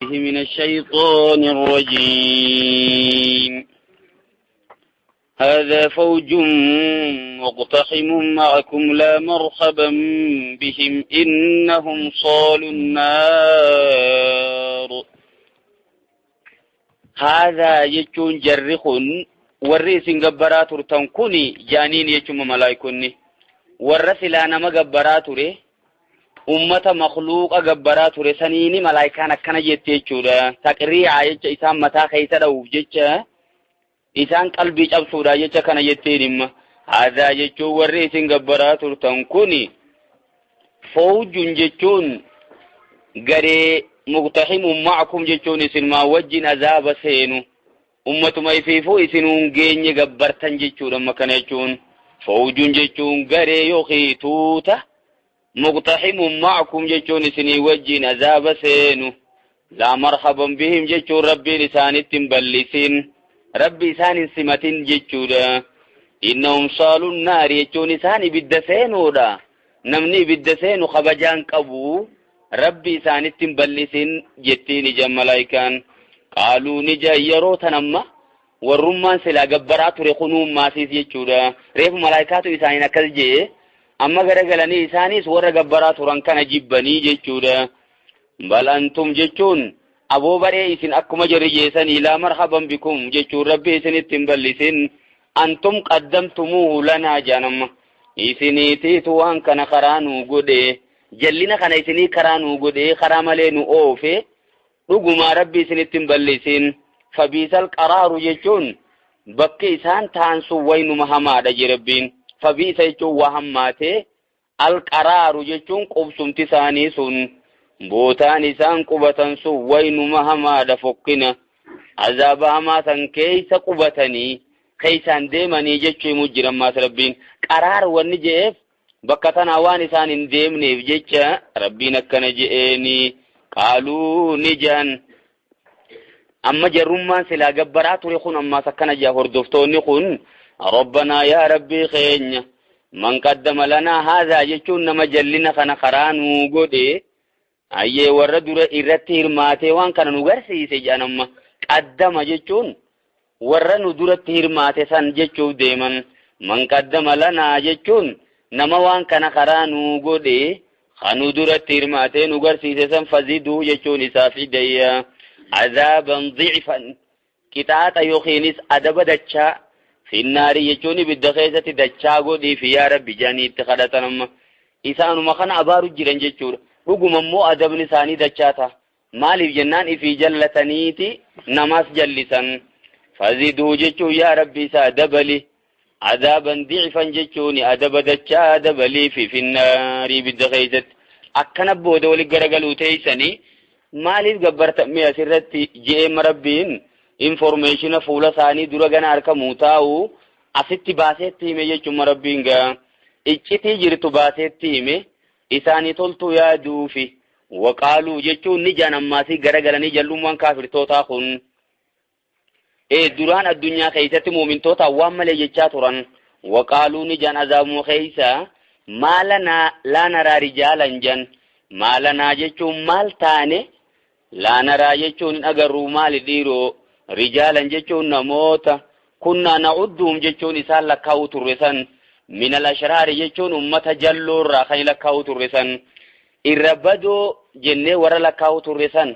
من الشيطان الرجيم هذا فوج مقتحم معكم لا مرحبا بهم إنهم صالوا النار. هذا يجون جرخ والرئيس قبرات تنكني جانين يجون ملايكني والرسلان مقبرات ره أمة مخلوق قبرات ره سنيني ملايكان كان جتيجودا تقريعا يجا إسان متا خيسا دوف جتشا إسان قلبي جبسودا جتشا كان جتينم. هذا يجون والرئيس قبرات تنكني فوج جتون قري مقتحم معكم جتون سنما وجن عذاب سينو أمة ما يفيفو إسنون جيني قبرتن جتون مكان يجون فوج جتون قري يخيطوتا مقتحم معكم جتون سني وجن عذاب سينو لا مرحبا بهم جتون ربي لسان التنبلسين ربي لسان سمتين جتون إنهم صالوا النار جتون ساني بالدسينو دا نمني بالدسينو خبجان قبو ربي لسان التنبلسين جتين جملايكان قالوا نجا يرو تنمى والرمان سلا قبرات رخنوم ماسيس جتون ريف ملايكاتو إسانينا كالجي أما غرغلني إسانيس ورى قبرات رنكان جبني جتون بل أنتم جتون أبو بري إسن أكما جرجيسان لا مرحبا بكم جتون ربي إسن التنبلسين أنتم قدمتموه لنا جانم إسني تيتوان كان خرانو قده جلنا كان إسني كرانو قده خراملينو أوفي رقما ربي إسن التنبلسين فبيس القرار جتون بكي إسان تانسو وين مهما دجي ربين فبيس جتون وهماته القرار جتون قبسم تساني سن بوتان إسان قبتنسو وين مهما دفقنا عذابها ما سن كيس قبتني كيسان ديماني جتشي مجرم ما ربين قرار ونجيف بكتنا وان إسان ديمني بجتشا ربينا كنجئني قالوا نجان أما جرمان سلا قبرات رخون أما سكنا جا هردفتوني خون ربنا يا ربي خين من قدم لنا هذا جتشون مجلنا خنخرانو قدي أي وردر إرتير ماتي وان كان نغرسي سجانما قدم جتشون ورن درت هرماته سن جچو دیمن من قدم لنا جچون نموان كان خرانو غدي خانو درت هرماته نغر سيسن فزيدو جچون سافي ديا عذابا ضعفا كتات يخينس ادب دچا في النار جچون بدخيزه دچا غدي في يا رب جاني اتخذتنم إسان مخن أبارو جرن جچور وغممو ادب نساني دچاتا مالي جنان في جلتنيتي نماس جلسن فزيدو جچو يا ربي سادبلي عذابا ضعفا جچوني أدب دچا دبلي في النار بالدخيزت أكنا بودو لقرقلو تيساني مالي قبرت مي أسرتي جئم ربين information فولا ثاني درغان أركا موتاو أفتي باسيتي مي جچو مربين إچتي جرتو باسيتي مي إساني تلتو يا دوفي وقالوا جچو نجان أماسي قرقلني جلومان كافر توتا خون duraan addunyaa keessatti muumintoota waan malee jechaa turan waqaaluu ni jan azaamu keessa maalana laa naraa rijaalan jan maalana jechuun maal taane laa naraa jechuun agarruu maali dhiiroo rijaalan jechuun namoota kunna na'udduum jechuun isaan lakkaa'u turre san min al-ashraari jechuun ummata jalloorraa kan lakkaa'u turre san irra badoo jennee warra lakkaa'u turre san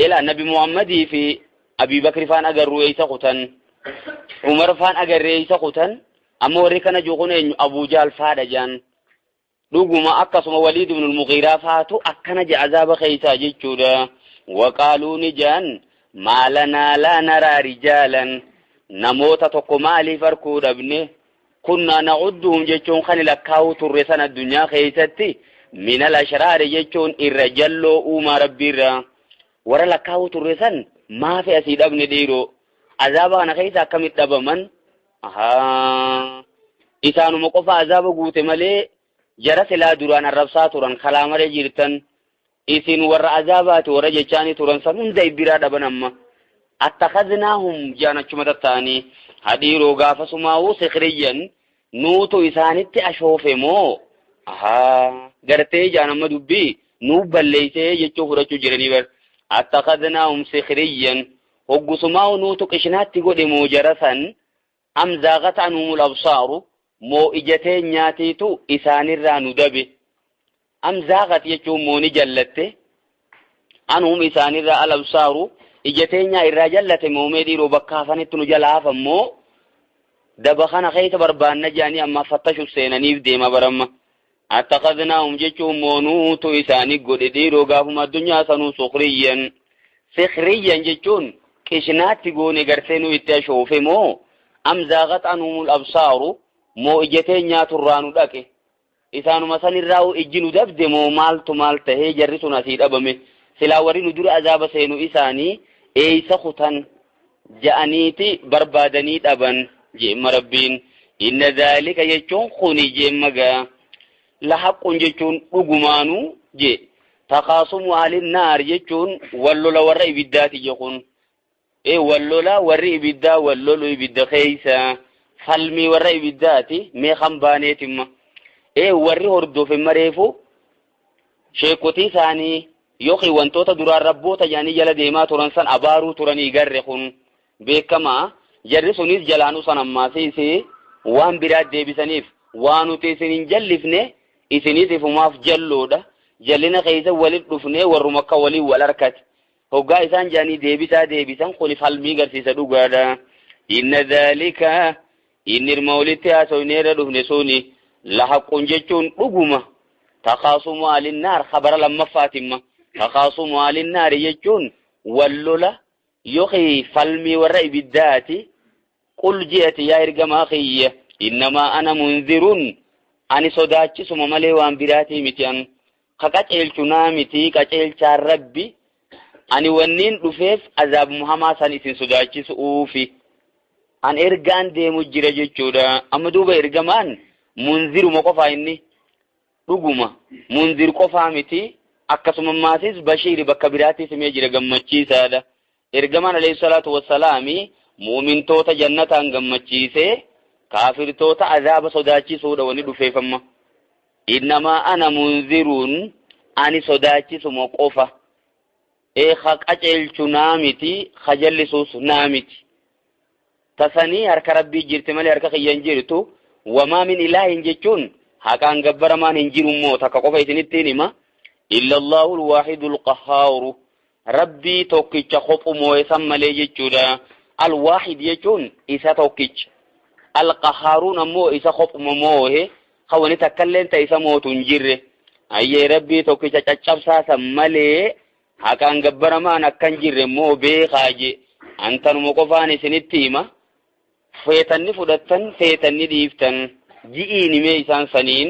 ila nabi muhammadii fi أبي بكر فان أجر رئيس قطن عمر فان أجر رئيس قطن أما وريكنا جوكنا أبو جال فادجان لوجو ما أكسم وليد بن المغيرة فاتو أكنا جعذاب خيسا جيتشودا وقالوا نجان ما لنا لا نرى رجالا نموت تقمالي فركود ابنه كنا نعدهم جيتشون خاني لكاو ترسان الدنيا خيستي من الأشرار جيتشون الرجل أوما ربيرا ورا لكاو ترسان ما في أسيد ابن ديرو عذابا أنا خيسا كمت دبمن إسانو مقفى عذابا قوت ملي جرس لا دران الربصا تران خلام رجيرتن إسين ور عذابات ورجيشاني تران سنون دي برا دبنما اتخذناهم جانا چمت الثاني حديرو غافسو ماو سخريا نوتو إسانت أشوف مو قرتي جانا مدوبي نوب بليسي يچو فرچو جرني بر اتخذناهم سخريا وقسماو نوتو قشنات تقول موجرسا أم زاغت عنهم الأبصار مو إجتين ناتيتو إسان الرانو دبي أم زاغت يجو موني جلته عنهم إسان الأبصار إجتين الرجلة موميدي رو بكافنتو نجلافا مو دبخنا خيط بربان نجاني أما فتشو السينانيف ديما برما اتخذناهم جيشو مونوتو إساني قد ديرو قافهم الدنيا سنو سخريا جيشون كشنات تقوني قرسينو اتشوفي مو أم زاغت عنهم الأبصار مو إجتين ناتو رانو داكي إسانو مسان الراو إجنو دبد مو مالته جرسو نسيد أبمي سلاوري ندور أزاب سينو إساني إيسا خطان جانيتي بربادنيت أبن جيم ربين إن ذلك يجون خوني جيم مغا لحق جيشون أغمانو جي تقاسم أهل النار جيشون واللولا ورأي بالذات يقون واللولا ورأي بالذا واللولو بالذا خيسا فالمي ورأي بالذات ميخم بانيتما ورأي هردو في مريفو شيكوتي ثاني يوخي وانتوتا درار ربوتا جاني جل ديما ترانسان أبارو تراني غرخون بكما جرسونيس جلانو سنما سيسي وان براد ديبسانيف وانو تيسنين جلفني إسنيسي فماف جلودا جلنا خيسا ولد رفني ورمكا ولي والاركات هوغا إسان جاني ديبسان خلف الميغر سيسا دوغادا إن ذلك إن المولد تياسو نيرا دفن سوني لحقون جيشون رقوما تخاصم على النار خبر لما فاتمة تخاصم على النار جيشون واللولا يخي فالمي ورأي بالذات قل جئت يا إرقما خيّة إنما أنا منذرون أني صداتي سممالي وان براتي متيان خكاچيل چنامتي كاچيل چار ربي أني ونين رفيف عذاب محمد سانيسين صداتي سؤوفي أن إرقان دي مجرى جودا أما دوبا إرقمان منذر مقفا إني رقما منذر قفا متي أكسم ماسيس بشير بكبراتي سميجرى قمتشي سادا إرقمان عليه الصلاة والسلام مؤمن توتا جنة قمتشيسي كافر توتا عذاب صداتي سودا وندو فيفما إنما أنا منذرون أني صداتي سموقوفا خاق أجل نامتي خجل سوس نامتي تساني هرك ربي جرت مالي هرك خيان جرتو وما من إله جتون هكا انقبر ما ننجر موت هكا قفا يتنتيني ما إلا الله الواحد القهار ربي توكيش خف مويسا مالي جتودا الواحد يجون إسا توكيش القهارون مو إسا خف موه خواني تكلن تيسا موت نجره أي ربي توكيش تشاب ساسا مالي هكا انقبر ما نكن جره مو بيخاجي أنتن مقفاني سنتيما فيتني فدتن فيتني ديفتن جئيني ميسان سنين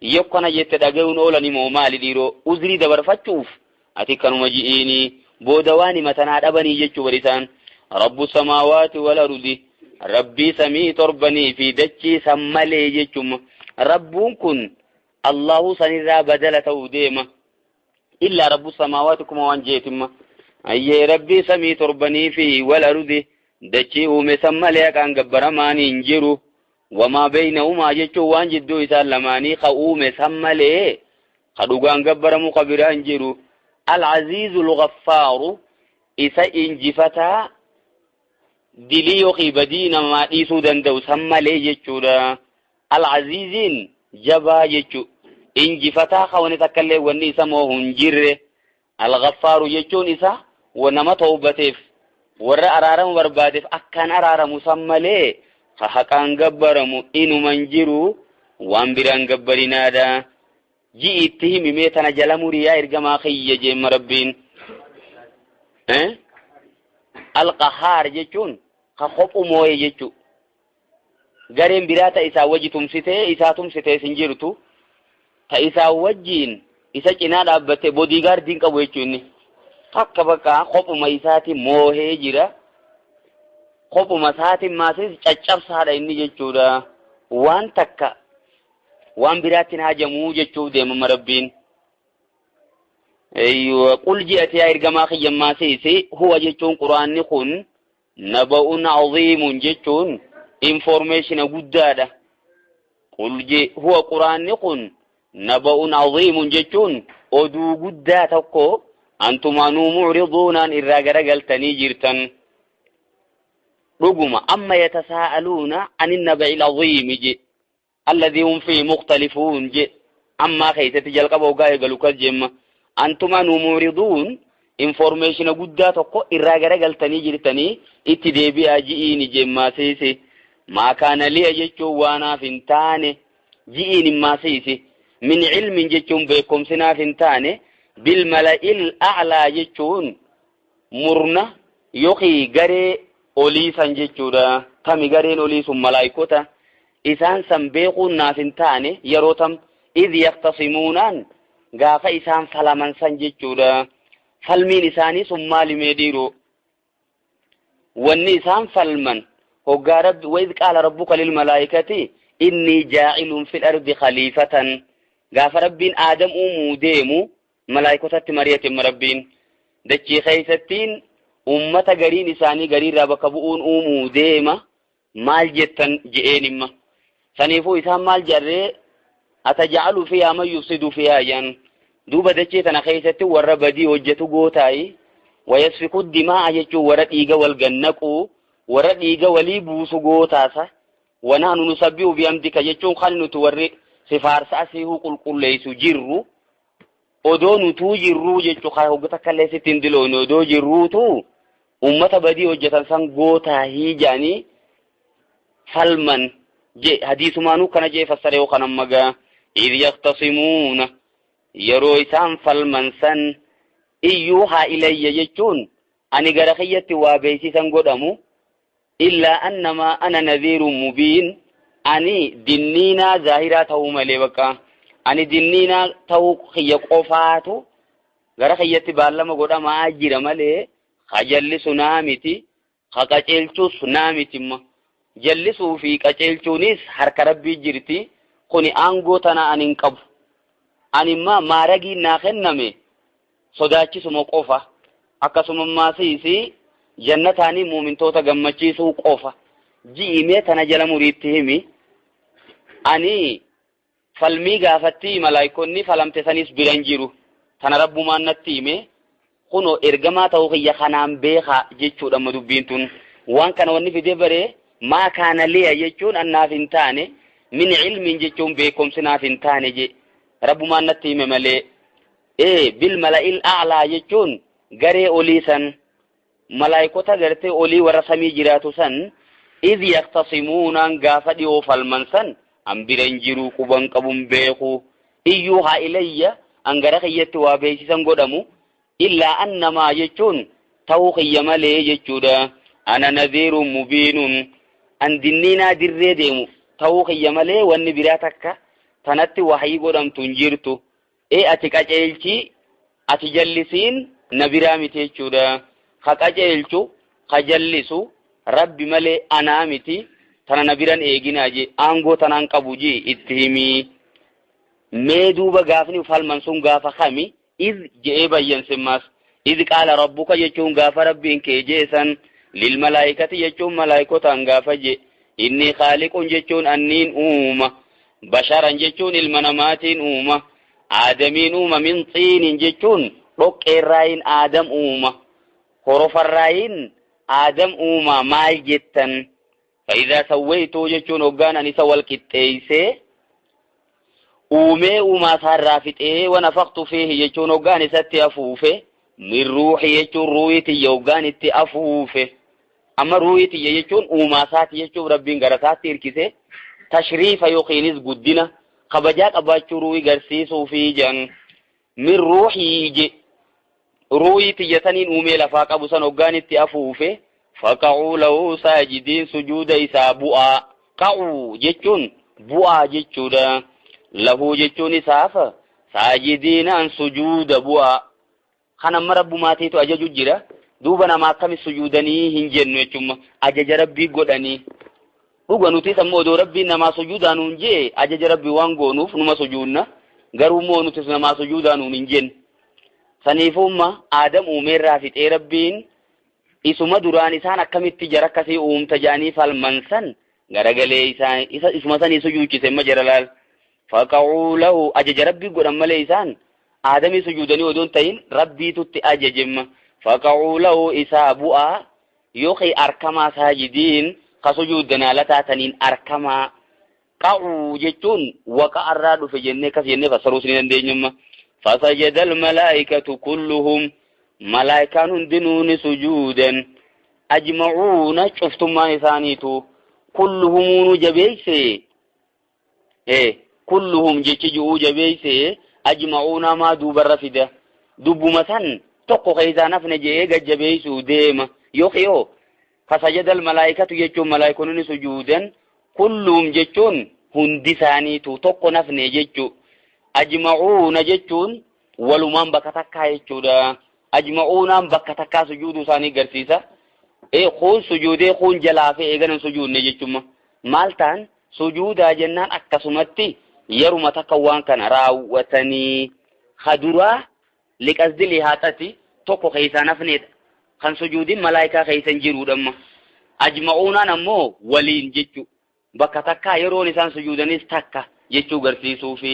يقنا جتدقون أولاني مو مالي ديرو أزري دبر فتشوف أتكنو مجئيني بودواني متناد أبني جتشو بريسان رب السماوات والأرض ربي سمي تربني في دجي سمالي جتشم ربون كن الله سنرى بدلته ديما إلا رب السماوات كما وانجيتم أي ربي سمي تربني في والأرض دجي ومسمالي كان قبرماني انجرو وما بينهما جتشو وانجدو إسالماني خؤوم سمالي خدوغان قبرمو قبرا انجرو العزيز الغفار إسا انجفتا دليو خيبدين ما إيسو دندو سمالي جتشو العزيزين جبا جتشو انجفتا خواني تكالي واني سموه انجره الغفار جتشو نسا ونما توبتف ور أرارم وربادف أكان أرارم سمالي خحقان قبرم إنو منجرو وانبران قبرنا دا جئتهم ميتنا جلمو ريا إرقما خي جيم ربين القهار جتشون خخوف موي جتشو غارين براتا إسا وجي تمسيته إسا تمسيته سنجرتو تا إسا وجين إسا جناد أبته بوديغار دين قبو يجوني akka baka khopuma isaati moohee jira khopuma isaati maasis caccabsaadha inni jechuudha waan takka waan biraatiin hajamuu jechuu deema rabbiin ayyo qul ji'ati ya ergamaa khiyammaa siisi huwa jechuun quraanni kun naba'un aziimun jechuun information guddaadha qul ji huwa quraanni kun naba'un aziimun jechuun oduu guddaa tokko أنتم أنو معرضون أن إراغر قلتني جرتن رقم أما يتساءلون عن النبع العظيم جي الذي هم فيه مختلفون جي أما خيثة جلق بوغاية قلوك الجمة أنتم أنو معرضون information guddaa tokko irraa garagaltanii jirtanii itti deebi'aa ji'iin jemmaa seese maa kaana liya jechuun waanaaf hin taane ji'iin himmaa seese min ilmin jechuun beekumsinaaf hin taane bil mala'il a'laa jechuun murna yookiin garee oliisan jechuudha kami gareen oliisun malaayikota isaan san beekuun naaf hin taane yeroo tam idh yaktasimuunaan gaafa isaan falaman san jechuudha falmiin isaanii sun maalimee dhiiroo wanni isaan falman hoggaa rabbi wa idh qaala rabbuka lil malaa'ikati inni jaa'ilun fil ardi khaliifatan gaafa rabbiin aadam uumuu deemu malaa'ikotatti mari'ate rabbiin dachii keessattiin ummata gariin isaanii gariirraa bakka bu'uun uumuu deema maal jettan je'eenimma saniifuu isaan maal jarree ataja'alu fiihaa man yufsidu fiihaa yan duuba dachee tana keessatti warra badii hojjetu gootaayi wayasfiku dimaa jechuun warra dhiiga wal gannaqu warra dhiiga walii buusu gootaasa wanaanu nusabbihu bihamdika jechuun kan nuti warri sifaarsa asiihu qulqulleessu jirru odoo nutuu jirru jechuu kaa hoggata kalleessitti hin diloone odoo jirruutu ummata badii hojjetan san gootaahii jaanii falman je hadiisumaanuu kana jee fassare yoo kanan magaa idh yaktasimuuna yeroo isaan falman san iyyuuhaa ilayya jechuun ani gara kiyyatti waa beeysisan godhamu illaa annamaa ana nadhiirun mubiin ani dinniinaa zaahiraa ta'uu malee bakka ani dinniinaa ta'uu kiyya qofaatu gara kiyyatti baallama godhamaa jira malee jallisu naamiti qaceelchus naamitimma jallisuu fi qaceelchuunis harka rabbii jirti kuni aangoo tana ani hin qabu animma maaragii naa kenname sodaachisuma qofa akkasuma maasiisi jannataanii muumintoota gammachiisuu qofa ji'imee tana jala muriitti himi ani falmii gaafatti malaayikonni falamte sanis biran jiru tana rabbumaan natti hime kuno ergamaa ta'uu kiyya kanaan beekaa jechuudha dubbiin tun waan kana wanni fidee baree maa kaana liya jechuun annaaf hin taane min ilmin jechuun beekumsinaaf hin taane je rabbumaan natti hime malee bil mala'il a'laa jechuun garee olii san malaayikota gartee olii warra samii jiraatu san idh yaktasimuunaan gaafa dhiyoo falman san an biran jiru quban qabun beeku iyyuuhaa ilayya an gara kiyyatti waa beeysisan godhamu illaa annamaa jechuun ta'uu kiyya malee jechuudha ana nadhiirun mubiinun an dinniinaa dirree deemu ta'uu kiyya malee wanni biraa takka tanatti wahii godhamtu hin jirtu ati qaceelchi ati jallisiin na biraa miti jechuudha ka qaceelchu ka jallisu rabbi malee anaa miti tana na biran eeginaa je aangoo tanaan qabu je itti himii mee duuba gaafni falman sun gaafa kami idh je'ee bayyansimmaas idh qaala rabbuka jechuun gaafa rabbiin kee jeesan lil malaayikati jechuun malaayikotaan gaafa je inni khaaliqun jechuun anniin uuma basharan jechuun ilma namaatiin uuma aadamiin uuma min xiinin jechuun dhoqqeerraayin aadam uuma horofarraayin aadam uuma maal jettan فإذا سويتو جتون وقانا نسا والكتئيسي أومي أوما صرافته ونفقت فيه جتون وقانا ستي أفوفه من روحي جتون رويتي يوقانا اتي أفوفه أما رويتي جتون أوما ساتي جتون ربين غرسات تركسي تشريف يقينيز قدنا قبجاك أباتشو روي غرسيسو في جن من روحي رويتي جتنين أومي لفاق أبو سن وقانا اتي أفوفه فقعوا له ساجدين سجود إسا بؤا قعوا جتون بؤا جتون له جتون إسافة ساجدين عن سجود بؤا خانا مرب ماتيتو أججو جرا دوبنا ما كم سجودني هنجن وچم أجج ربي قدني دوبا نوتي سمو دو ربي نما سجودانون جي أجج ربي وانغونوف نما سجودنا غرو مو نوتي نما سجودانون هنجن سنيفوما آدم أمير رافت اي ربين isuma duraan isaan akkamitti jara akkasii uumta jaanii falman san garagalee isuma san isu yuuchise ma jara laal faqa'uu lahu ajaja rabbii godhan malee isaan آدمي سجودني ودون تين ربي تت أججم فقعوا له إسابوا يوخي أركما ساجدين كسجودنا لتاتنين أركما قعوا جتون وقع الراد في جنة كجنة فسروسين دينما فسجد الملائكة كلهم ملائكة دنون سجودا أجمعون شفتم ما يثانيتو كلهم جبيسي كلهم جتجو جبيسي أجمعون ما دوبر فيدا دوب مثلا تقو خيزا نفن جيغا جبيسو ديما يوخيو فسجد الملائكة يجون ملائكون سجودا كلهم جتون هندي ثانيتو تقو نفن جتو أجمعون جتون ولمان بكتكا يجودا أجمعون بكتكا سجودو ثاني قرسيسا خون سجودي خون جلافي ايغان سجود نجتما مالتان سجودا جنان أكسمتي يرو تكوان كان راوتني خدرا لقصد لهاتتي توكو خيسان فنيد خان سجودين ملائكة خيسان جيرود أما أجمعونا نمو ولين جيتشو بكتاكا يرو نسان سجودان استاكا جيتشو غرسيسو في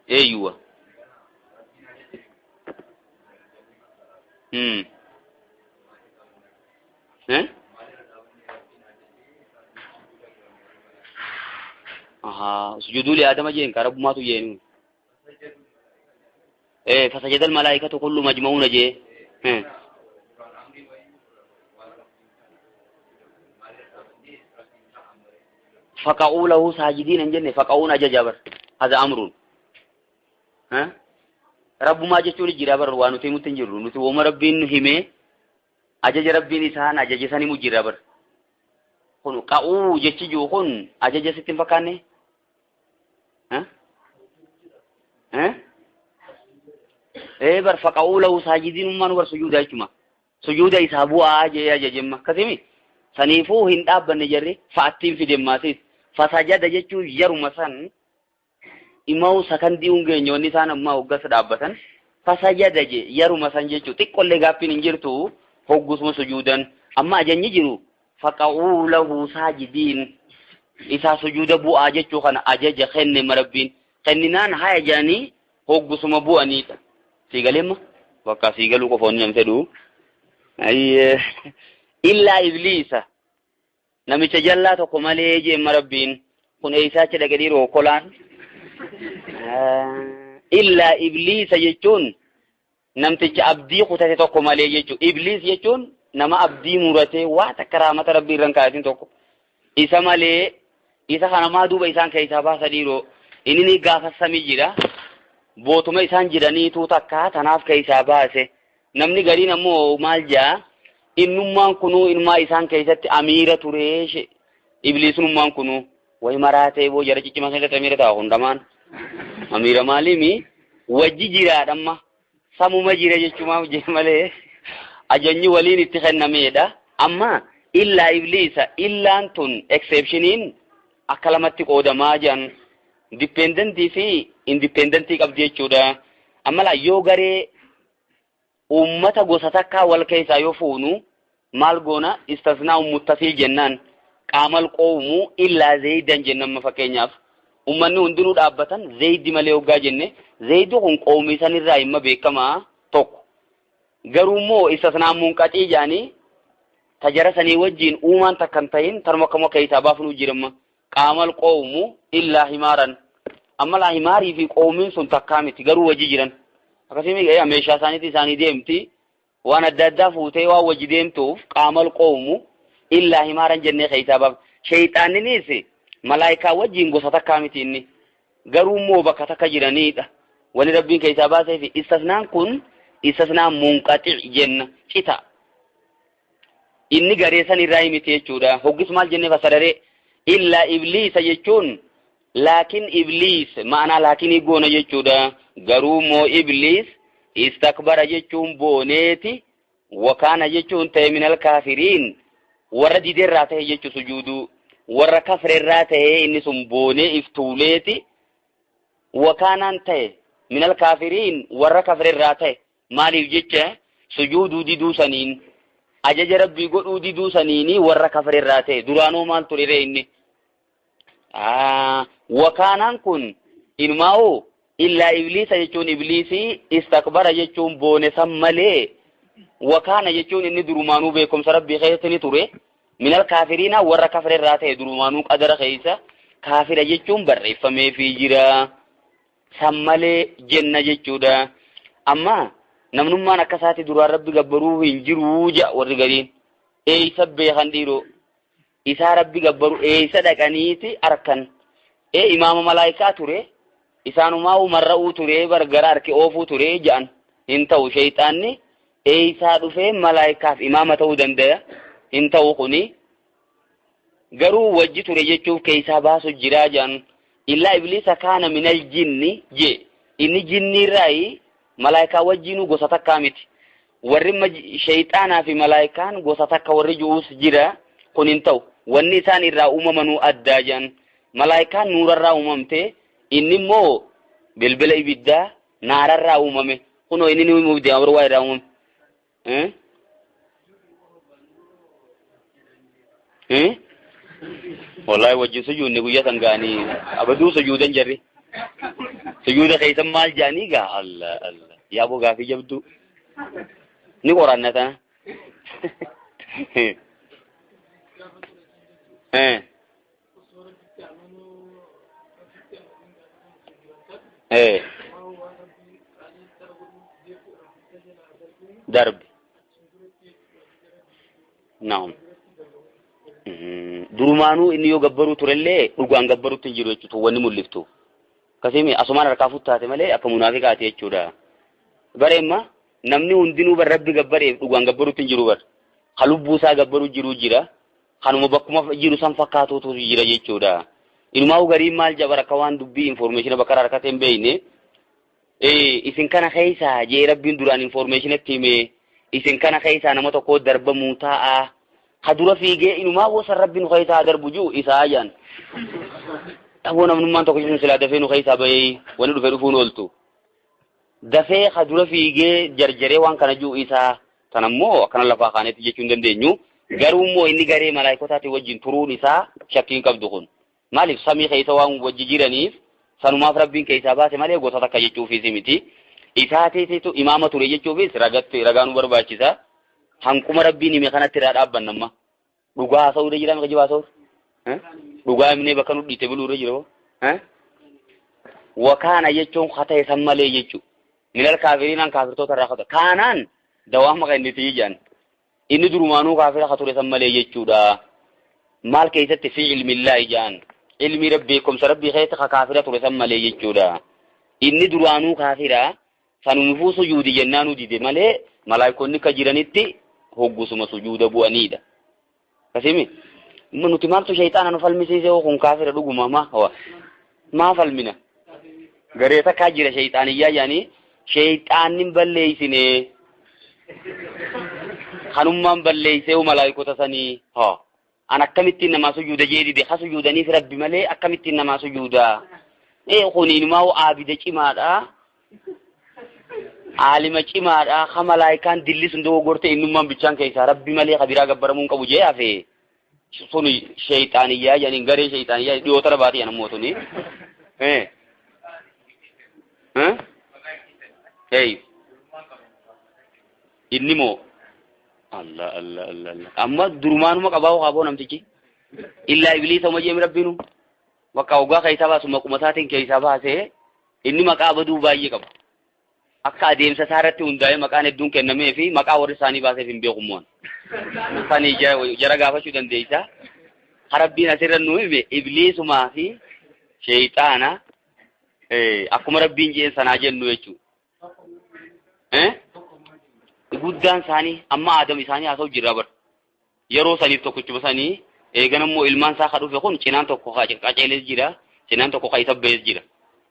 ايوه سجودوا لآدم جين كرب ما تجين فسجد الملائكة كل مجمعون جي فقعوا له ساجدين انجن فقعون جابر هذا أمر رب ما جتوني جرابر وانو تيمو تنجرو نتو وما ربين همي أجج ربين إسان أجج ساني مجرابر خنو قعو جتي جو خن أجج ستين فكاني بر فقعوا له ساجدين من ور سجودا جما سجودا يسابوا أجي أججما كثيمي سنيفو هنداب بنجري فاتين في دماسيس فسجد جتو يرو مسان imau sakan diunge nyoni sana mau gas dabatan fasajada je yaruma sanje cu tikolle gapin injirtu hoggus mo sujudan amma ajanyi jiru faqau lahu sajidin isa sujuda bu aje cu kana ajaja khenne marabbin kanninan haya jani hoggus mo bu anita sigalema waka sigalu ko fon nyamte du ay illa iblisa nami tajalla to ko maleje marabbin kun isa ce daga diro kolan إلا إبليس يجون نمتج أبدي قتة توكو مالي يجو إبليس يجون نما أبدي مرته واتكرامة ربي رنكاتين توكو إسا مالي إسا خانما دوبا إسان كيسا باسا ديرو إنني غافة سمي جيرا بوتما إسان جيراني تو تكا تناف كيسا باسا نمني غري نمو مال جا إنمان كنو إنما إسان كيسا أميرة تريش إبليس نمان كنو وهي مراتي بو جرى چيچي مسئلة أميرة تاخون دمان أميرة ماليمي وجي جيرا دما سامو مجيرا جيچما جمالي أجني ولين اتخن نميدا أما إلا إبليس إلا أنتون exceptionين أكلمتك قودما جان dependenti في independenti قبضي چودا أما لا يوغري أمتا غوستاكا والكيسا يوفونو مالغونا استثناء متصل جنان قامل قومو إلا زيدا جنن مفكينياف أمني هندنو دابتن زيد مالي وغا جنة زيدو هن قومي ساني رايما بيكما توك غرومو استثناء منقطع جاني تجرسني وجين اومان تكنتين ترمكمو كيتا بافنو جيرما قامل قومو إلا حمارا أما لا حماري في قومين سن تكامتي غرو وجي جيران akasimi ay amesha saniti sani demti wana dadda fuute wa waji demtuuf qaamal qawmu illa himaran jenne khaytabab shaytaninisi malaika wajin gosata kamiti inni garu mo bakata kajiranida wani rabbin kaytaba sai fi istisnan kun istisna munqati jenna cita inni garesan irayimiti jechuudha hoggis mal jenne fasarare illa iblis jechuun lakin iblis maana lakini gona jechuudha garu mo iblis istakbara jechuun boneeti wakana jechuun ta'e minal kafirin warra diderra ta'e jechu sujudu warra kafirra ta'e inni sun bone iftuleeti wakana ta'e minal kafirin warra kafirra ta'e malif jecha sujudu didu sanin ajaja rabbi godhu didu sanini warra kafirra ta'e durano mal turire inni وكانان كن إنماو إلا إبليس يجون إبليسي استكبر يجون بونسا ملي وكان يجون إني درمانو بكم سربي خيثني توري من الكافرين ورى كفر الراتي درمانو قدر خيثة كافر يجون بري فمي في جرا سمالي جنة يجودا أما نمنما نكساتي درا ربي قبروه انجروا جاء ورقرين اي سبي خنديرو إسا ربي قبرو اي صدقانيتي أركن اي إمام ملايكا توري إسانو ماو مرأو توري برقرار كي أوفو توري جان انتو شيطاني اي سادو في ملايكا في إمامة دندية انتو خني قرو وجي توري جيشوف كيسا باسو جراجان إلا إبليس كان من الجن جي إني جني رأي ملايكا وجينو قصتك كامت ورم شيطانا في ملايكان قصتك ورجوس جرا كن انتو والنسان الرا أممنو أداجان ملايكان نور الرا أممته إني مو بلبل إبدا نار الرا أممه كنو إني نمو مبدي أمروا الرا أمم والله وجه سجود نبوية تنغاني أبدو سجودا جري سجود خيثم مال جاني قا الله الله يا أبو غافي جبدو نقرأ نتا درب نعم درمانو إني يقبرو ترلي وقان قبرو تنجيرو يجتو واني ملفتو كسيمي أسمان ركافو تاتي مالي أكا منافقاتي يجتو دا بريما نمني هندينو بر ربي قبري وقان قبرو تنجيرو بر خلوب بوسا قبرو جيرو جيرا خانو مبقما جيرو سنفقاتو تو جيرا يجتو دا إنماو غريب مال جبر كوان دبي انفورميشن بكرار كتن بيني إسن كان خيسا جي ربين دوران انفورميشن التيمي إسن كان خيسا نمتو كود درب موتاء خدورا فيجي إنما وصل ربين خيسا دربجو إسايان أبونا من من تقولون سلا دفين خيسا بي وندو فرفون ولتو دفي خدورا فيجي جرجري وان كان جو إسا تنمو كان لفا خانة تجيشون دندنيو غرو مو إني غري ملايكو تاتي وجين ترون إسا شكين كبدخون مالك سامي خيسا وان وجيجيرانيف سنما ربين كيسا باسي مالي غوصا تكا يجو في زمتي إساتي تيتو إمامة توري يجو فيس رغانو برباچيسا hankuma rabbiin mi kanatti raa dhaabban namma dhugaa haasa'uu jira mi qajiba haasa'u dhugaa himnee bakka nu dhiite buluu jira wakaana jechuun khata'e san malee jechuu minal kaafiriinaan kaafirtoota irraa khata'e kaanaan dawaama kan inni tiyyaan inni durumaanuu kaafira khature san malee jechuudha maal keessatti fi ilmillaahi jaan ilmi rabbii kumsa rabbii keessatti kaafira ture san malee jechuudha inni duraanuu kaafira sanuufuu sujuudi jennaanuu dide malee malaayikoonni ka jiranitti hoggusuma sujuuda bu'aniidha kasimi nuti maaltu shayxaana nu falmisiise kun kaafira dhuguma maa falmina garee takkaa jira shayxaaniyyaa jaanii shayxaannin balleeysine kanummaan balleeysee malaayikota sanii an akkamittiin namaa sujuuda jeedide ha sujuudaniif rabbi malee akkamittiin namaa sujuuda kuniinumaa aabida cimaadha عالم چیمادا خملائکان دلی سندو گورتے انمان بچان کیسا ربی ملی خبیرا گبرمون کا بوجھے افے سونی شیطانیہ یعنی گرے شیطانیہ دو طرح بات ہے نمو تونی ہیں ہیں ہے انمو اللہ اللہ اللہ اللہ اما درمان ما قباو قابو نمتکی الا ابلیس ومجیم ربینو وقاوغا کیسا با سمقمتاتن کیسا با سے انما قابدو بایے قبا akka adeemsa isaarratti hundaa'ee maqaan hedduun kennamee fi maqaa warri isaanii baasee hin beekummoon sanii jara gaafachuu dandeessa rabbiin asirra nu hime ibliisumaa fi sheeyxaana akkuma rabbiin jeen sanaa jennu jechuudha guddaan isaanii amma aadam isaanii haasa'u jirra bar yeroo saniif tokkochuma sanii eeganammoo ilmaan isaa kadhufe kun cinaan tokko qaceeles jira cinaan tokko isa bees jira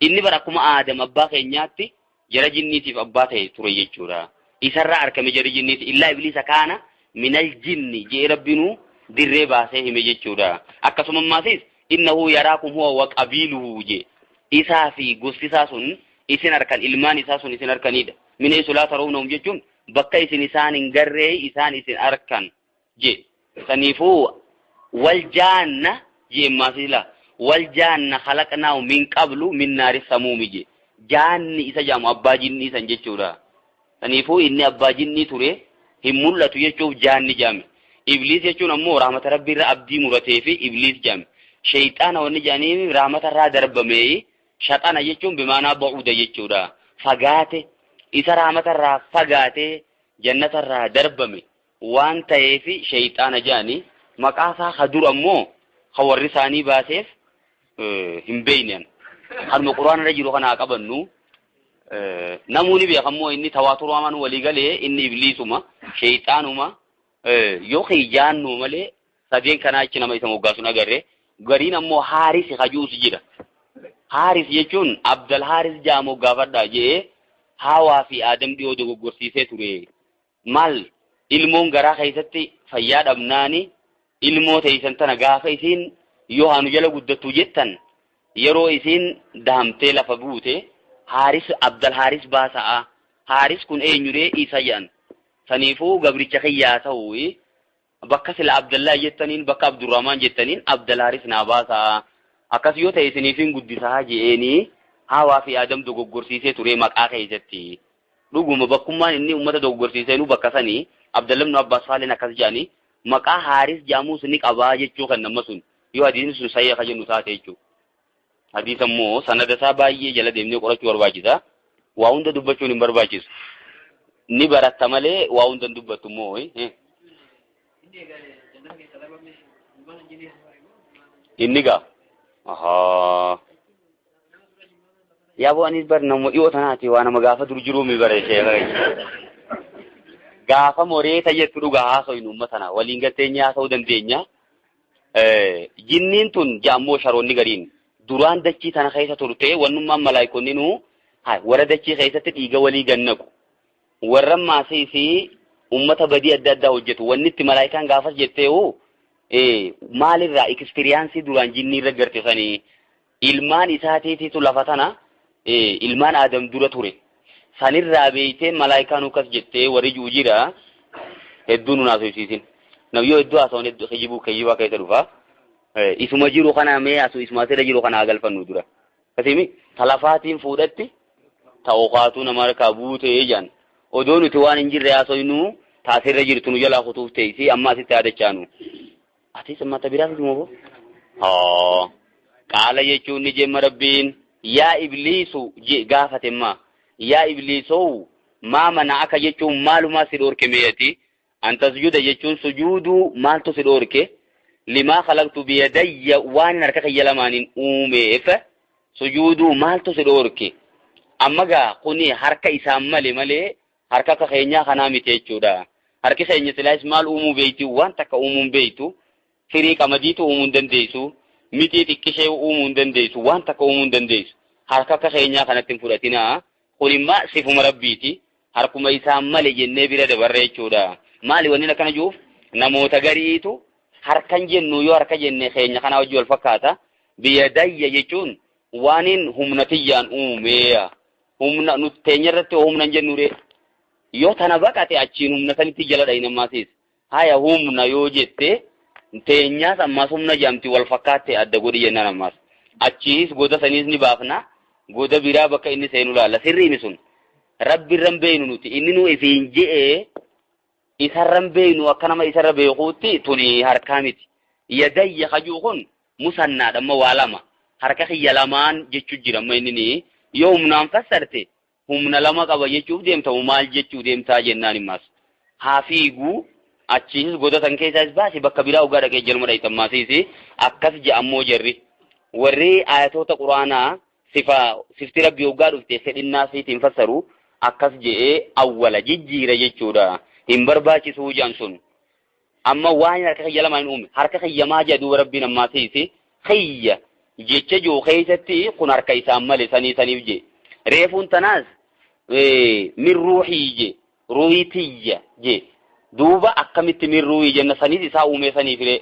inni bar akkuma aadam abbaa keenyaatti jara jinniitiif abbaa ta'e ture jechuudha isarraa arkame jara jinniiti illaa ibliisa kaana minal jinni jee rabbinu dirree baasee hime jechuudha akkasuma maasis innahu yaraakum huwa wa qabiluhu je isaa fi gosti isaa sun isin arkan ilmaan isaa sun isin arkanidha min isla tarawunhum jechuun bakka isin isaan hin garree isaan isin arkan je sanifu wal janna je maasila والجان خلقناه من قبل من نار السموم جي جان إسا جام أبا جني سنجتشورا تنيفو إني أبا جني تري هم ملة يجوب جان جام إبليس يجون أمو رحمة ربي را أبدي مرتي في إبليس جام شيطان ونجاني رحمة را درب مي شيطان يجون بمعنى بعود يجورا فقاته إسا رحمة را فقاته جنة را درب مي وان تيفي شيطان جاني مقاسا خدور أمو خورساني باسيف هم بينين خرم القرآن رجلو خنا قبنو نموني بيخمو إني تواتر ومن وليقالي إني إبليسوما شيطانوما يوخي جانو مالي سادين كنا إيش نما يسمو قاسونا قرر قرين أمو حارس خجوس جيرا حارس يجون عبد الحارس جامو قافر دا جي هوا في آدم ديو دو قرسيسي توري مال ilmoon garaa keessatti fayyaa dhabnaani ilmoo teeysan tana gaafa isiin yoo hanu jala guddattu jettan yeroo isiin dahamtee lafa buute Haaris Abdal Haaris baasa'a Haaris kun eenyuree isa jedhan saniifuu gabricha kiyyaa ta'uuyi bakka sila Abdallah jettaniin bakka Abdurrahman jettaniin Abdal Haaris naa baasa'a akkas yoo ta'e isiniifin guddisaa je'eenii hawaa fi Adam dogoggorsiisee ture maqaa keessatti dhuguma bakkummaan inni ummata dogoggorsiisee nu bakka sanii Abdallah ibn Abbas faalin akkas jedhani maqaa Haaris jaamuus ni qabaa jechuu kan nama sun yoo hadiisni sun sayya ka jennu taate jechuu hadiisa immoo sanada isaa baay'ee jala deemnee qorachuu barbaachisa waa hunda dubbachuun hin barbaachisu ni baratta malee waa hunda dubbattu immoo inni gaa yaa boo anis bar nama dhiyoo tanaati waa nama gaafa dur jiruu mi bareechee gaafa moreeta jettu dhugaa haasoynu ummatana waliin galteenya haasa'uu dandeenya jinniin tun jaammoo sharoonni gariin duraan dachii tana keessa turte wannummaan malaayikonni nu warra dachii keessatti dhiiga walii gannaqu warra maasii fi ummata badii adda addaa hojjetu wanni itti malaayikaan gaafas jetteewu maalirraa ekspiriyaansii duraan jinnii irra gartisanii ilmaan isaatiitiitu lafa tana ilmaan Adam dura ture sanirraa beeytee malaayikaan ukas jettee warri juu jira hedduu nu naasofsiisin nabiyyoo hedduu haasa'uun hedduu kiyyibaa keessa dhufa isuma jiru kana mee asu isuma asirra jiru kana agalfannu dura kasimi talafaatiin fuudhatti ta'uqaatuu nama harkaa buutee jaan odoo nuti waan hin jirre haasofnu taasirra jirtu nu jalaa kutuuf teessi amma asitti yaadachaanu atis ammata biraaf dhumoo qaala jechuun ni jemma rabbiin yaa ibliisu gaafatemmaa yaa ibliisoo maa mana akka jechuun maalumaa si dhoorke meeyati anta sujuuda jechuun sujuuduu maaltu si dhoorke limaa khalaqtu biyadayya waan harka kiyya lamaaniin uumeef sujuuduu maaltu si dhoorke amma gaa kuni harka isaan malee harka akka keenyaa kanaa miti jechuudha harki keenya silaas maal uumuu beeyti waan takka uumuun beeytu firii qamadiitu uumuu hin dandeessu miti xiqqishee uumuu hin dandeessu waan takka uumuu hin dandeessu harka akka keenyaa kanatti hin fudhatinaa kunimma sifuma rabbiiti harkuma isaan malee jennee bira dabarre jechuudha maali wanni akkana juuf namoota gariitu harkan jennu yoo harka jenne keenya kana wajji wal fakkaata biyadayya jechuun waanin humnatiyyaan uumeeya humna nutteenya irratti humna jennure yoo tana baqate achiin humna sanitti jala dhaynamaasis haya humna yoo jette teenyaas ammaas humna jamti wal fakkaatte adda godhi jennan ammaas achiis goda saniis ni baafna goda biraa bakka inni seenu laalla sirriimi sun rabbi irran beeynu nuti inni nu ifiin je'ee isarran beeynu akka nama isarra beekuutti tuni harkaa miti yadayya kajuu kun musannaadha amma waa lama harka kiyya lamaan jechuu jira amma inni yoo humnaan fassarte humna lama qaba jechuuf deemtamu maal jechuu deemtaa jennaan immaas haa fiiguu achiis goda san keessaas baasi bakka biraa ugaa dhaqee jalma dhaytammaasiisi akkas je'ammoo jarri warri ayatoota quraanaa sifti rabbi ugaa dhufte fedhinnaa siitiin fassaru akkas je'ee awwala jijjiira jechuudha hin barbaachisuu jaan sun amma waan harka kiyya lamaan uume harka kiyyamaa jedhu rabbiin ammaasiisi kiyya jecha joo keessatti kun harka isaan malee saniif je reefuun tanaas min ruuhii je ruuhitiyya je duuba akkamitti min ruuhii jenna saniif isaa uume saniifire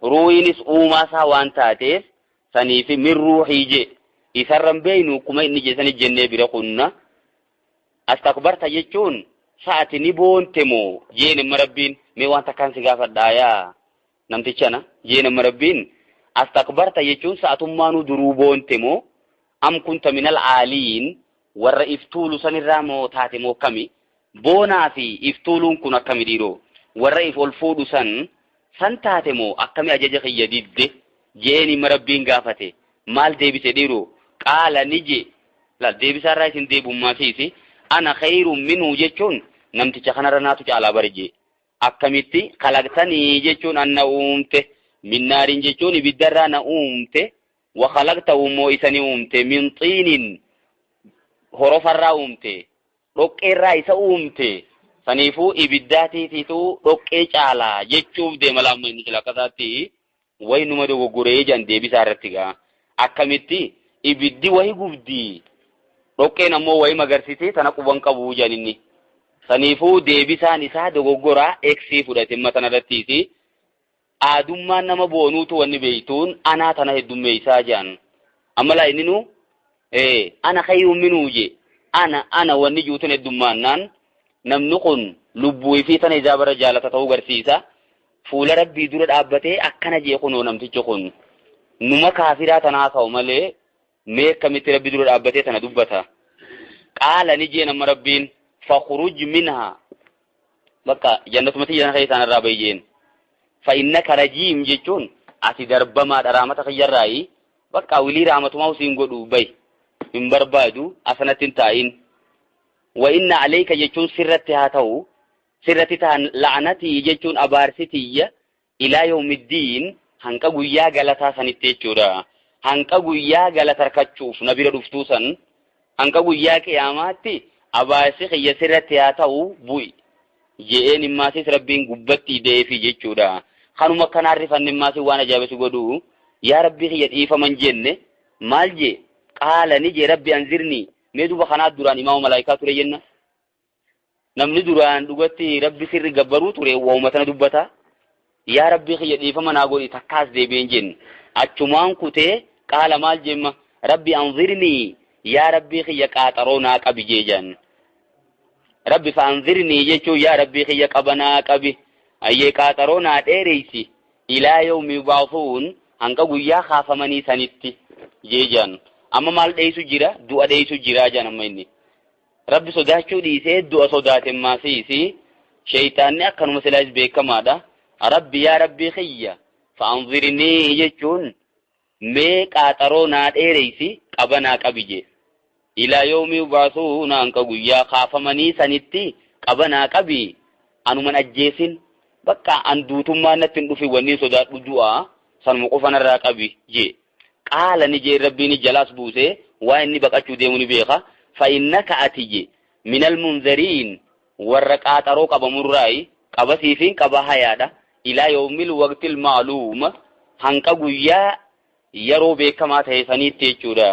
ruuhiinis uumaa isaa waan taateef saniif min ruuhii je isarran beeynu kuma inni jeesanii jennee bira kunna astakbarta jechuun sa'ati ni boonte moo jeene marabbiin mee waan takkaan si gaafadhaayaa namtichana jeene marabbiin astakbarta jechuun sa'atummaanuu duruu boonte moo am kunta minal aaliin warra iftuulu sanirraa moo taate moo kami boonaa fi iftuuluun kun akkami dhiiroo warra if ol fuudhu san taate moo akkami ajaja kiyya didde jeeni marabbiin gaafate maal deebise dhiiroo qaala ni je la deebisaarraa isin deebummaa fiisi ana khayrun minhu jechuun namticha kanarra naatu caalaa barje akkamitti khalaqtanii jechuun anna uumte min naarin jechuun ibiddarraa na uumte wa khalaqtahu moo isanii uumte min xiinin horofarraa uumte dhoqqeerraa isa uumte saniifuu ibiddaatiitiitu dhoqqee caalaa jechuuf deema lamma inni jila akkasaatti wayi numa dogoggoree jan deebisaa irratti gaa akkamitti ibiddi wayi gubdii dhoqqeen ammoo wayi magarsitee tana quban qabu janinni saniifuu deebisaan isaa dogoggoraa eeksii fudhate matan irrattiisi aadummaan nama boonuutu wanni beeytuun anaa tana heddummeeysaa jaan ammalaa inninu ana khayrun minhu je ana wanni juutun heddummaannaan namni kun lubbuu fi tana ijaabara jaalata ta'uu garsiisa fuula rabbii dura dhaabbatee akkana jee kunoo namtichi kun numa kaafiraa tanaa ta'u malee mee akkamitti rabbii dura dhaabbatee tana dubbata qaala ni jee nama rabbiin fakhruj minha bakka jannatumatti jana keessaan irraa bayyeen fa innaka rajiim jechuun ati darbamaa dharaamata kiyyarraayi bakka wilii raamatumaa usiin godhu bay hin barbaadu asanatti hin taa'in wa inna alayka jechuun sirratti haa ta'u sirratti ta'an la'anatii jechuun abaarsitiyya ilaa yawmiddiin hanqa guyyaa galataa sanitti jechuudha hanqa guyyaa galata harkachuuf na bira dhuftuu san hanqa guyyaa qiyaamaatti abaarsi kiyya sirratti haa ta'u bu'i je'een immaasis rabbiin gubbatti deefi jechuudha kanuma akkanaa rifanne immaasi waan ajaa'ibsi godhu yaa rabbii kiyya dhiifaman jenne maal je qaala ni je rabbi anzirni mee duba kanaa duraan imaama malaayikaa ture jenna namni duraan dhugatti rabbi sirri gabbaruu ture waa'uma tana dubbata yaa rabbii kiyya dhiifama naa godhi takkaas deebi'een jenne achumaan kutee qaala maal jemma rabbi anzirni yaa rabbii kiyya qaaxaroo naa qabi jeejan rabbi fa anzirni jechuu yaa rabbii kiyya qaba naa qabi ayyee qaaxaroo naa dheereysi ilaa yawmi yub'athuun hanqa guyyaa kaafamanii sanitti jeejan amma maal dheeysu jira du'a dheeysu jira jan amma inni rabbi sodaachuu dhiisee du'a sodaate maasiisi shaytaanni akkanuma silaas beekamaadha rabbi yaa rabbii kiyya fa anzirni jechuun mee qaaxaroo naa dheereysi qaba naa qabi je ilaa yawmi yub'athuun hanqa guyyaa kaafamanii sanitti qaba naa qabi anuman ajjeesin bakka an duutummaan natti hin dhufi wanni sodaadhu du'a sanuma qofanarraa qabi je qaala ni je rabbiin jalaas buuse waa inni baqachuu deemu ni beeka fa innaka ati je minal munzariin warra qaaxaroo qabamurraayi qaba siifiin qaba hayaadha ilaa yawmil waqtil ma'luum hanqa guyyaa yeroo beekamaa ta'e saniitti jechuudha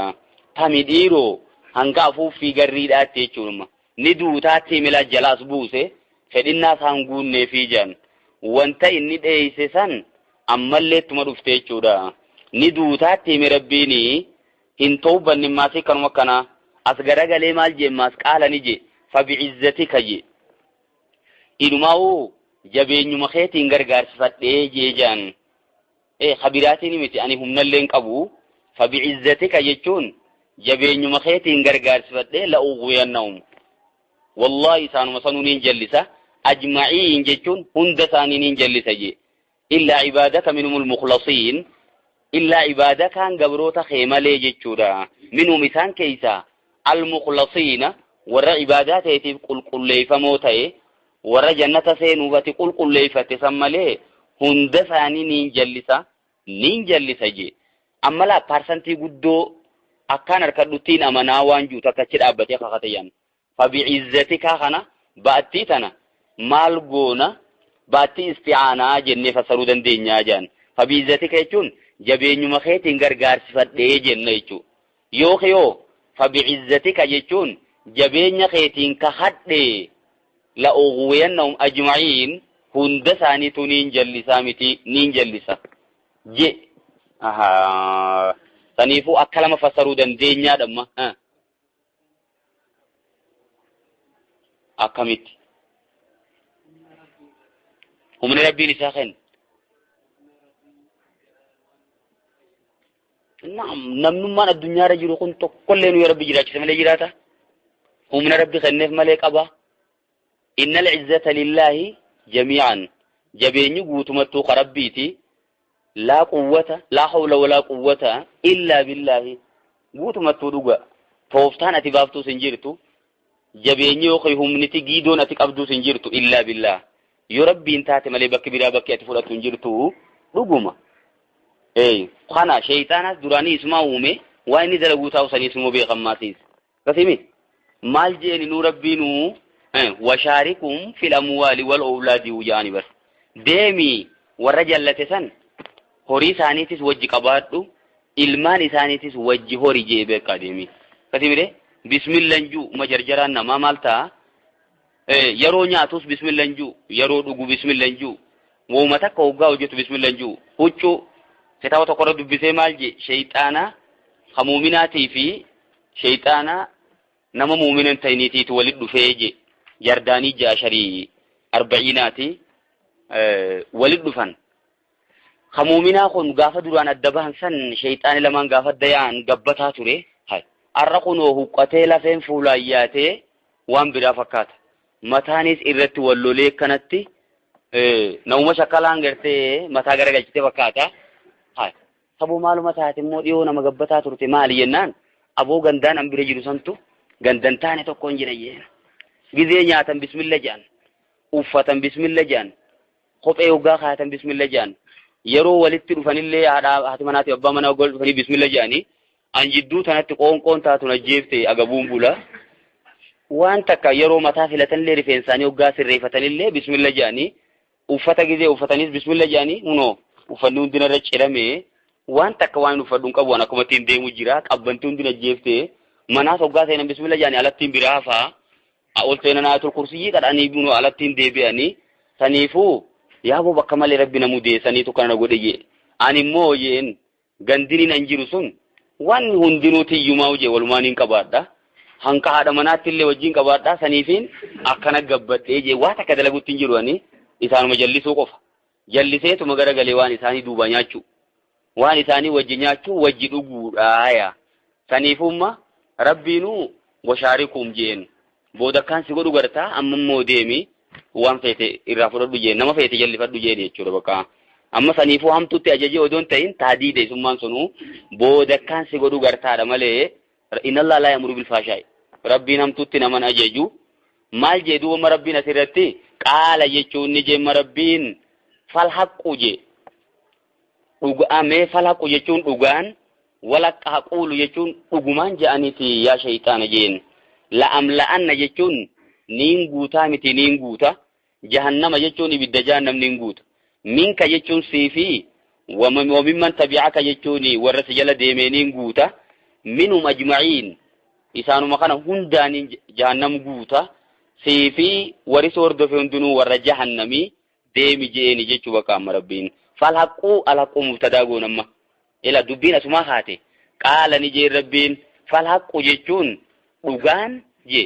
tami dhiiroo hanga afuuffii garriidhaatti jechuudha ni duutaatti mila jalaas buuse fedhinnaas hanguunnee fi jan wanta inni dheeyse san ammallee ittuma dhufte jechuudha ni duutaatti mi rabbiini hin tawbanni maasii kanuma kana as garagalee maal jemmaas qaala ni je fa bi'izzatika je inumaa'uu jabeenyuma keetiin gargaarsifadhee jeejaan khabiraatiin miti ani humnallee hin qabu fa bi'izzatika jechuun jabeenyuma keetiin gargaarsifadhee la'ughwiyannahum wallahi isaanuma sanuuniin jallisa ajma'iin jechuun hunda isaaniiniin jallisa je illaa cibaadaka minhumul mukhlasiin illaa cibaadakaan gabroota keemalee jechuudha minhum isaan keeysa almukhlasiina warra cibaadaa ta'eetiif qulqulleeyfamoo ta'e warra jannata seenuufati qulqulleeyfate san malee hunda isaanii niin jallisa je ammalaa parsantii guddoo akkaan harkadhuttiin amanaa waan juutu akkachi dhaabbatee kakatayan fa bi'izzatika kana ba'attii tana maal goona ba'attii isti'aanaa jennee fassaruu dandeenyaa jaan fa bi'izzatika jechuun jabeenyuma keetiin gargaarsifadhee jenna jechuu yoo fa bi'izzatika jechuun jabeenya keetiin kahadhee la'ughwiyannahum ajma'iin hunda isaaniitu niin jallisaa miti niin jallisa je saniifuu akka lama fassaruu dandeenyaadhamma akkamitti humni rabbiin isaa kenna namnummaan addunyaarra jiru kun tokkollee nu rabbi jiraachise malee jiraata humna rabbi kenneef malee qaba innal izzata lillahi jami'an jabeenyi guutumattuu rabbiiti la quwwata la hawla wala quwwata illa billahi guutumattuu dhuga tooftaan ati baaftuu sin jirtu jabeenyi yookiin humniti giidoon ati qabduu sin jirtu illa billah yoo rabbiin taate malee bakki biraa bakki ati fudhatu hin jirtu dhuguma kana shaytaanas duraanii ismaa uume waa inni dalagu taa'u sanii ismoo beekammaatiis kasimi maal jeeni nu rabbiinu washaarikum fil amwaali wal awlaadi wujaani bar deemi warra jallate san horii isaaniitis wajji qabaadhu ilmaan isaaniitis wajji horii jee beekaa deemi kasimi bismillah ju majarjaraan namaa maal ta'a yeroo nyaatus bismillah ju yeroo dhugu bismillah ju wooma takka hoggaa hojjetu bismillah ju huccuu kitaaba tokkorra dubbisee maal je shayxaana hamuuminaatii fi shayxaana nama muuminan ta'iniitiitu walit dhufee je jardaanii jaasharii arba'iinaati walit dhufan hamuuminaa kun gaafa duraan adda bahan san shayxaani lamaan gaafa dayaan gabbataa ture arra kunoo huqqatee lafeen fuulaayyaatee waan biraa fakkaata mataanis irratti wallolee kanatti nauma shakkalaan gartee mataa garagalchitee fakkaata sabuu maaluma taate immoo dhiyoo nama gabbataa turte maali jennaan aboo gandaan an bira jiru santu gandan taane tokkoon jira jeen gizee nyaatan bismillah jaan uffatan bismillah jaan kophee hoggaa kaatan bismillah jaan yeroo walitti dhufanillee haati manaati abbaa manaa wal dhufanii bismillah jaanii an jidduu tanatti qoonqoon taatu najjeefte agabuun bula waan takka yeroo mataa filatanillee rifeensaanii hoggaa sirreeffatanillee bismillah jaanii uffata gizee uffatanis bismillah jaanii hunoo uffanni hundina irra cirame waan takka waan uffadhuun qabu waan akkuma ittiin deemu jira qabbantii hundina jeefte manaas hoggaa seenan bismillah jaanii alattiin biraa faa ol seenan aayatul kursiyyii kadhanii bunoo alattiin deebi'anii saniifuu yaaboo bakka malee rabbi namuu deessaniitu kana godhe jee ani immoo jeen gandiniin an jiru sun waan hundinuu tiyyumaa jee walumaan hin qabaadha hanqa haadha manaatti illee wajjin qabaadha saniifiin akkana gabbadhee jee waa takka dalagutti hin jiru ani isaanuma jallisuu qofa jalliseetuma garagalee waan isaanii duuba nyaachuu waan isaanii wajji nyaachuu wajji dhuguudhaaya saniifumma rabbiinuu washaarikum jeen boodakkaan si godhu gartaa amma immoo deemi waan feete irraa fudhadhu jeen nama feete jallifadhu jeen jechuudha bakka amma saniifuu hamtutti ajajee odoon ta'in taadii deessummaan sunuu boodakkaan si godhu gartaadha malee innallaa laa yamuru bilfaashaa'i rabbiin hamtutti naman ajaju maal jee duuba rabbiin asirratti qaala jechuun ni jee rabbiin fal haqqu je dhugaamee fal haqqu jechuun dhugaan walaqqa haquulu jechuun dhugumaan je'aniiti yaa shayxaana jeen la'amla'anna jechuun niin guutaa miti niin guuta jahannama jechuun ibidda jahannam niin guuta minka jechuun siifi wamimman tabi'aka jechuun warra si jala deemee niin guuta minhum ajma'iin isaanuma kana hundaaniin jahannam guuta siifi warri hordofe hundinuu warra jahannamii deemi jeeni jechuu bakka amma rabbiin fal haqqu al haqqu mubtadaa goonamma ila dubbiin asuma haate qaala ni jee rabbiin fal haqqu jechuun dhugaan je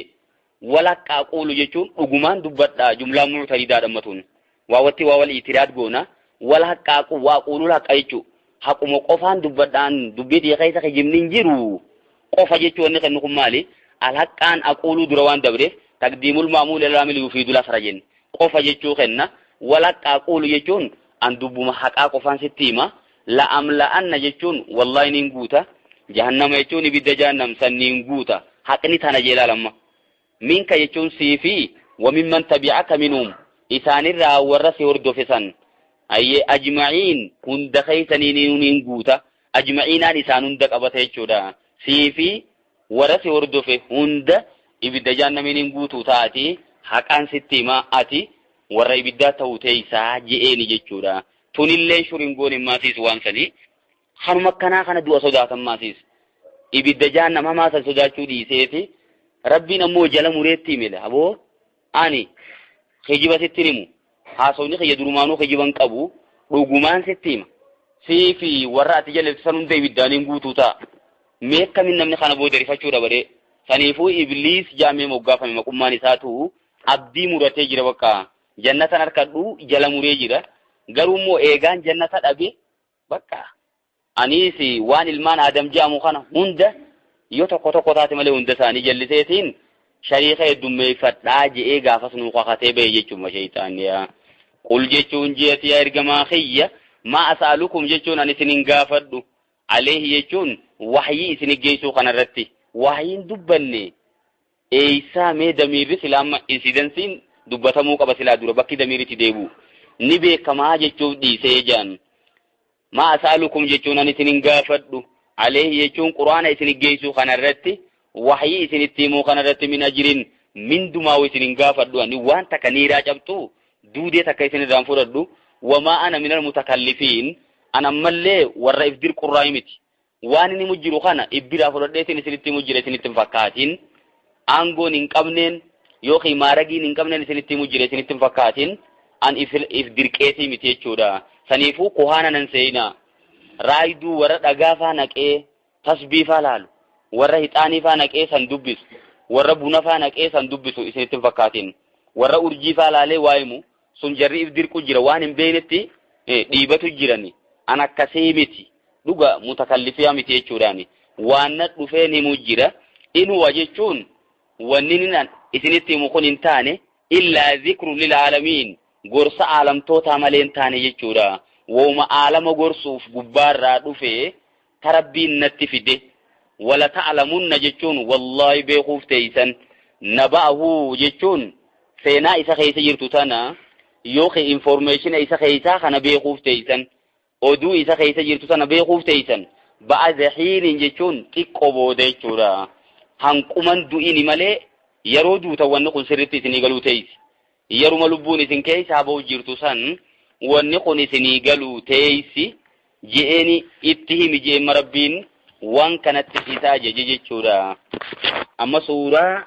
walaqqa aqulu jechuun dhugumaan dubbadha jumlaa mutaridaa dhammatuun waawatti waa wal itiraad goona wal haqqa aqu waa qulul haqqa jechuu haquma qofaan dubbadhaan dubbii keessa kijimnin jiru qofa jechuun inni kennu kun maali al haqqaan aqulu dura waan dabreef taqdiimul ma'mul ila amil yufidu la farajen qofa jechuu kenna walaqqa aqulu jechuun an dubbuma haqaa qofaan sitti hima la amla'anna jechuun wallahi nin guuta jahannama jechuun ibidda jahannam san nin guuta haqni tana jeelalama minka jechuun siifi wa mimman tabi'aka minhum isaanirraa warra si hordofe san ayye ajma'iin hunda keeysanii nin guuta ajma'iinaan isaan hunda qabata jechuudha siifi warra si hordofe hunda ibidda jahannamiin nin guutu taati haqaan sitti hima ati warra ibiddaa ta'uu teeysaa je'eeni jechuudha tunillee shuringoon himmaasiis waan sanii hanuma akkanaa kana du'a sodaatan maasiis ibidda jahannam hamaa san sodaachuu dhiiseeti rabbiin ammoo jala mureetti himedha aboo ani kijiba sitti himu haasawni kiyya durumaanuu kijiban qabu dhugumaan sitti hima siifi warra ati jalleeftisan hunda ibiddaaniin guutuu ta'a mee akkamin namni kana booda rifachuudha badee saniifuu ibliis jaamee moggaafame maqummaan isaatu abdii muratee jira bakka jannatan harkadhu jala muree jira garuu immoo eegaan jannata dhabe bakka anisi waan ilmaan adam jaamu kana hunda yoo tokko taate malee hunda isaanii jalliseetiin shariika heddummeeffadhaa je'ee gaafas nu kakatee ba'e jechuudha shayxaaniyaa. Qul jechuun jeeti yaa ergamaa kiyya maa as'alukum jechuun ani isinin gaafadhu alayhi jechuun wahyii isin geessuu kanarratti wahyiin dubbanne eeysaa mee damiirri silaama insidensiin dubbatamuu qaba silaa dura bakki damiiritti deebu ni beekamaa jechuun dhiisee jaan. maa as'alukum jechuun ani isinin gaafadhu alayhi jechuun quraana isin geessuu kanarratti wahyii isin itti himuu kanarratti min ajrin min dumaa isin gaafadhu ani waan takka niiraa cabtu duudee takka isin irraan fudhadhu wamaa ana minal mutakallifiin ana mallee warra ifdir qurraa miti waan inni mujjiru kana ibbiraa fudhadheetiin isinitti mujjire isinitti hin fakkaatin aangoon hin qabneen yookiin maaragiin hin qabneen isinitti mujjire isinitti hin fakkaatin an if dirqeetii miti jechuudha. Saniifuu kuhaana nan seenaa raayiduu warra dhagaafaa naqee tasbiifaa laalu warra hixaaniifaa naqee san dubbisu warra bunafaa naqee san dubbisu isinitti hin fakkaatin warra urjiifaa laalee waayimu sun jarri if dirqu jira waan hin beeknetti dhiibatu jirani an akkasii miti dhuga mutakallifiyaa miti jechuudhaani waan na dhufeen himu jira inhuwa jechuun wanni ninan isinitti himu kun hin taane illaa zikru lilaalamiin gorsa aalamtoota malee hin taane jechuudha. Wooma aalama gorsuuf gubbaarraa dhufee tarabbiin natti fide wala ta'lamunna jechuun wallahi beekuuf teeysan naba'ahu jechuun seenaa isa keessa jirtu tana yookiin information isa keessa kana beekuuf teeysan oduu isa keessa jirtu tana beekuuf teeysan ba'da hiinin jechuun xiqqoo booda jechuudha. Hanquman du'ini malee yeroo duuta wanni kun sirriitti isinii galuu teeysi yeruma lubbuun isin keessa ba'u jirtu san wanni kun isinii galuu teeysi je'eni itti himi je'en rabbiin waan kanatti isaa jechuudha. Amma suuraa